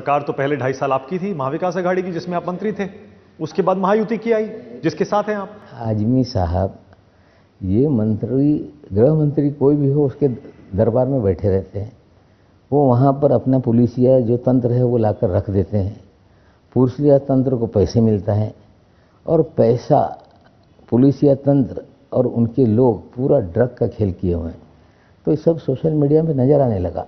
सरकार तो पहले 2.5 साल आपकी थी, महाविकास आघाड़ी की, जिसमें आप मंत्री थे। उसके बाद महायुति की आई, जिसके साथ हैं आप। आजमी साहब, ये मंत्री, गृह मंत्री कोई भी हो, उसके दरबार में बैठे रहते हैं। वो वहाँ पर अपना पुलिसिया जो तंत्र है वो लाकर रख देते हैं। पुलिसिया तंत्र को पैसे मिलता है और पैसा पुलिसिया तंत्र और उनके लोग पूरा ड्रग का खेल किए हुए हैं। तो ये सब सोशल मीडिया में नज़र आने लगा।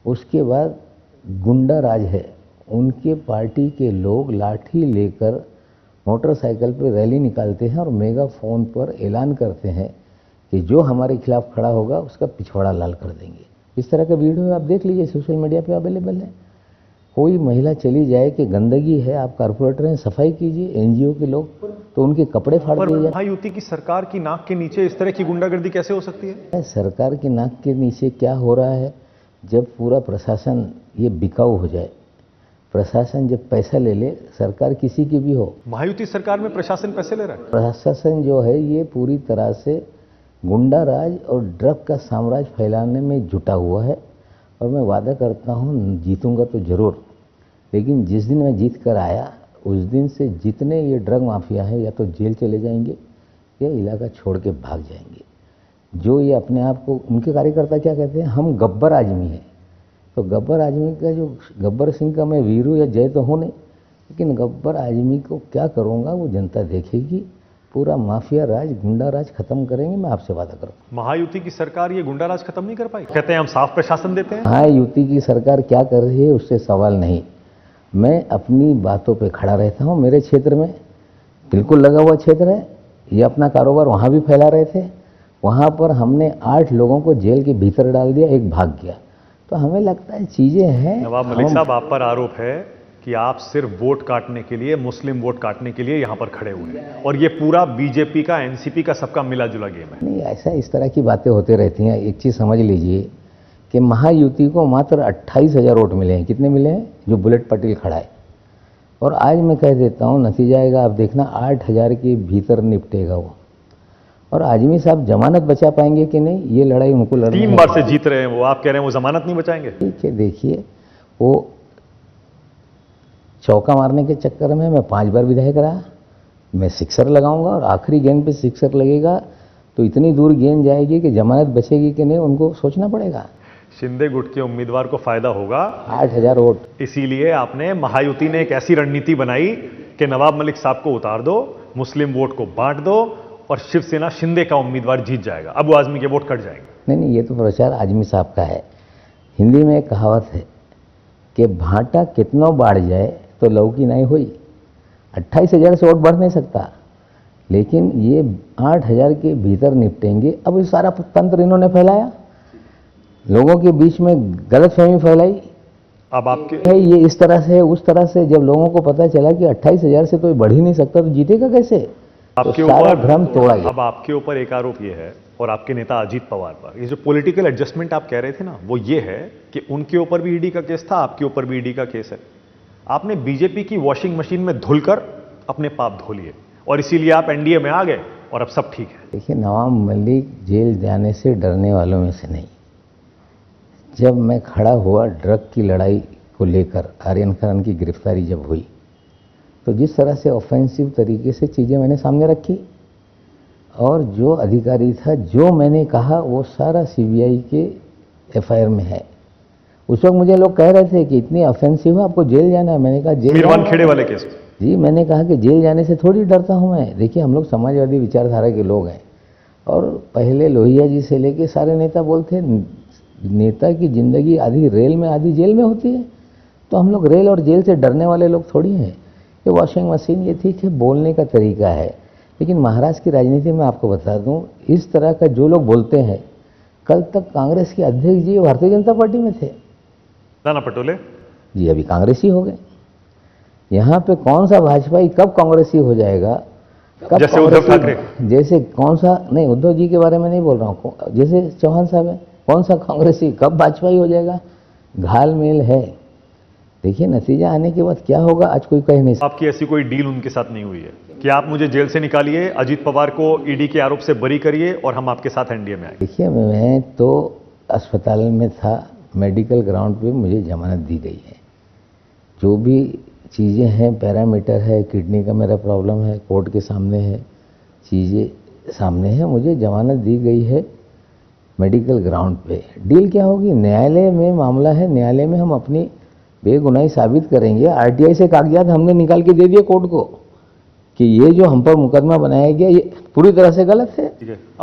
उसके बाद गुंडा राज है, उनके पार्टी के लोग लाठी लेकर मोटरसाइकिल पर रैली निकालते हैं और मेगाफोन पर ऐलान करते हैं कि जो हमारे खिलाफ खड़ा होगा उसका पिछवाड़ा लाल कर देंगे। इस तरह का वीडियो आप देख लीजिए, सोशल मीडिया पे अवेलेबल है। कोई महिला चली जाए कि गंदगी है, आप कारपोरेटर हैं, सफाई कीजिए, एनजीओ के लोग, तो उनके कपड़े फाड़ दिए जाए। महायुति की सरकार की नाक के नीचे इस तरह की गुंडागर्दी कैसे हो सकती है? सरकार की नाक के नीचे क्या हो रहा है, जब पूरा प्रशासन ये बिकाऊ हो जाए, प्रशासन जब पैसा ले ले, सरकार किसी की भी हो। महायुति सरकार में प्रशासन पैसे ले रहा है। प्रशासन जो है ये पूरी तरह से गुंडा राज और ड्रग का साम्राज्य फैलाने में जुटा हुआ है। और मैं वादा करता हूँ जीतूंगा तो जरूर, लेकिन जिस दिन मैं जीत कर आया उस दिन से जितने ये ड्रग माफिया हैं या तो जेल चले जाएंगे या इलाका छोड़ के भाग जाएंगे। जो ये अपने आप को, उनके कार्यकर्ता क्या कहते हैं, हम गब्बर आदमी हैं। तो गब्बर आदमी का जो, गब्बर सिंह का मैं वीरू या जय तो हूँ नहीं, लेकिन गब्बर आदमी को क्या करूँगा वो जनता देखेगी। पूरा माफिया राज, गुंडा राज खत्म करेंगे, मैं आपसे वादा करता हूँ। महायुति की सरकार ये गुंडा राज खत्म नहीं कर पाई? कहते हैं हम साफ प्रशासन देते हैं। महायुति की सरकार क्या कर रही है उससे सवाल नहीं, मैं अपनी बातों पे खड़ा रहता हूँ। मेरे क्षेत्र में बिल्कुल लगा हुआ क्षेत्र है, ये अपना कारोबार वहाँ भी फैला रहे थे। वहाँ पर हमने 8 लोगों को जेल के भीतर डाल दिया, एक भाग गया। तो हमें लगता है चीज़ें हैं। नवाब मलिक साहब, आप पर आरोप है कि आप सिर्फ वोट काटने के लिए, मुस्लिम वोट काटने के लिए यहाँ पर खड़े हुए हैं, और ये पूरा बीजेपी का, एनसीपी का, सबका मिला जुला गेम है। नहीं, ऐसा इस तरह की बातें होती रहती हैं। एक चीज़ समझ लीजिए कि महायुति को मात्र 28,000 वोट मिले हैं। कितने मिले हैं? जो बुलेट पटेल खड़ा है। और आज मैं कह देता हूँ नतीजा आएगा, आप देखना 8,000 के भीतर निपटेगा वो। और आजमी साहब जमानत बचा पाएंगे कि नहीं, ये लड़ाई उनको लड़नी है। 3 बार से जीत रहे हैं वो, आप कह रहे हैं वो जमानत नहीं बचाएंगे? ठीक है, देखिए, वो चौका मारने के चक्कर में मैं 5 बार विधायक रहा। मैं सिक्सर लगाऊंगा और आखिरी गेंद पे सिक्सर लगेगा तो इतनी दूर गेंद जाएगी कि जमानत बचेगी कि नहीं, उनको सोचना पड़ेगा। शिंदे गुट के उम्मीदवार को फायदा होगा 8,000 वोट। इसीलिए आपने, महायुति ने एक ऐसी रणनीति बनाई कि नवाब मलिक साहब को उतार दो, मुस्लिम वोट को बांट दो और शिवसेना शिंदे का उम्मीदवार जीत जाएगा। अबू आजमी के वोट कट जाएंगे। नहीं, ये तो प्रचार आजमी साहब का है। हिंदी में एक कहावत है कि भाटा कितना बाढ़ जाए तो लौकी नहीं हुई। 28,000 से वोट बढ़ नहीं सकता, लेकिन ये 8,000 के भीतर निपटेंगे। अब ये सारा तंत्र इन्होंने फैलाया, लोगों के बीच में गलतफहमी फैलाई। अब आपके है ये इस तरह से, उस तरह से, जब लोगों को पता चला कि 28,000 से तो ये बढ़ ही नहीं सकता, तो जीतेगा कैसे? आपके तो सारा ऊपर भ्रम तोड़ा गया। अब आपके ऊपर एक आरोप ये है, और आपके नेता अजीत पवार पर, ये जो पॉलिटिकल एडजस्टमेंट आप कह रहे थे ना, वो ये है कि उनके ऊपर भी ईडी का केस था, आपके ऊपर भी ईडी का केस है। आपने बीजेपी की वॉशिंग मशीन में धुलकर अपने पाप धो लिए, और इसीलिए आप एनडीए में आ गए और अब सब ठीक है। देखिए, नवाब मलिक जेल जाने से डरने वालों में से नहीं। जब मैं खड़ा हुआ ड्रग की लड़ाई को लेकर, आर्यन खान की गिरफ्तारी जब हुई, तो जिस तरह से ऑफेंसिव तरीके से चीज़ें मैंने सामने रखी, और जो अधिकारी था, जो मैंने कहा, वो सारा सीबीआई के एफआईआर में है। उस वक्त मुझे लोग कह रहे थे कि इतनी ऑफेंसिव है, आपको जेल जाना है। मैंने कहा जेल मीरवान खेड़े वाले केस। जी, मैंने कहा कि जेल जाने से थोड़ी डरता हूँ मैं। देखिए, हम लोग समाजवादी विचारधारा के लोग हैं, और पहले लोहिया जी से लेके सारे नेता बोलते नेता की जिंदगी आधी रेल में आधी जेल में होती है। तो हम लोग रेल और जेल से डरने वाले लोग थोड़ी हैं। ये वॉशिंग मशीन, ये ठीक है, बोलने का तरीका है, लेकिन महाराष्ट्र की राजनीति में आपको बता दूं, इस तरह का जो लोग बोलते हैं, कल तक कांग्रेस के अध्यक्ष जी भारतीय जनता पार्टी में थे। नाना पटोले जी अभी कांग्रेसी हो गए। यहाँ पे कौन सा भाजपाई कब कांग्रेसी हो जाएगा, कब जैसे उद्धव ठाकरे, जैसे कौन सा, नहीं उद्धव जी के बारे में नहीं बोल रहा हूँ, जैसे चौहान साहब है, कौन सा कांग्रेसी कब भाजपाई हो जाएगा, घालमेल है। देखिए, नतीजा आने के बाद क्या होगा आज कोई कह नहीं सकता। आपकी ऐसी कोई डील उनके साथ नहीं हुई है कि आप मुझे जेल से निकालिए, अजीत पवार को ईडी के आरोप से बरी करिए और हम आपके साथ एनडीए में आएंगे? देखिए, मैं तो अस्पताल में था, मेडिकल ग्राउंड पे मुझे जमानत दी गई है। जो भी चीज़ें हैं, पैरामीटर है, किडनी का मेरा प्रॉब्लम है, कोर्ट के सामने है, चीज़ें सामने हैं, मुझे जमानत दी गई है मेडिकल ग्राउंड पे। डील क्या होगी? न्यायालय में मामला है, न्यायालय में हम अपनी बेगुनाही साबित करेंगे। आरटीआई से कागजात हमने निकाल के दे दिए कोर्ट को कि ये जो हम पर मुकदमा बनाया गया ये पूरी तरह से गलत है। ठीक है।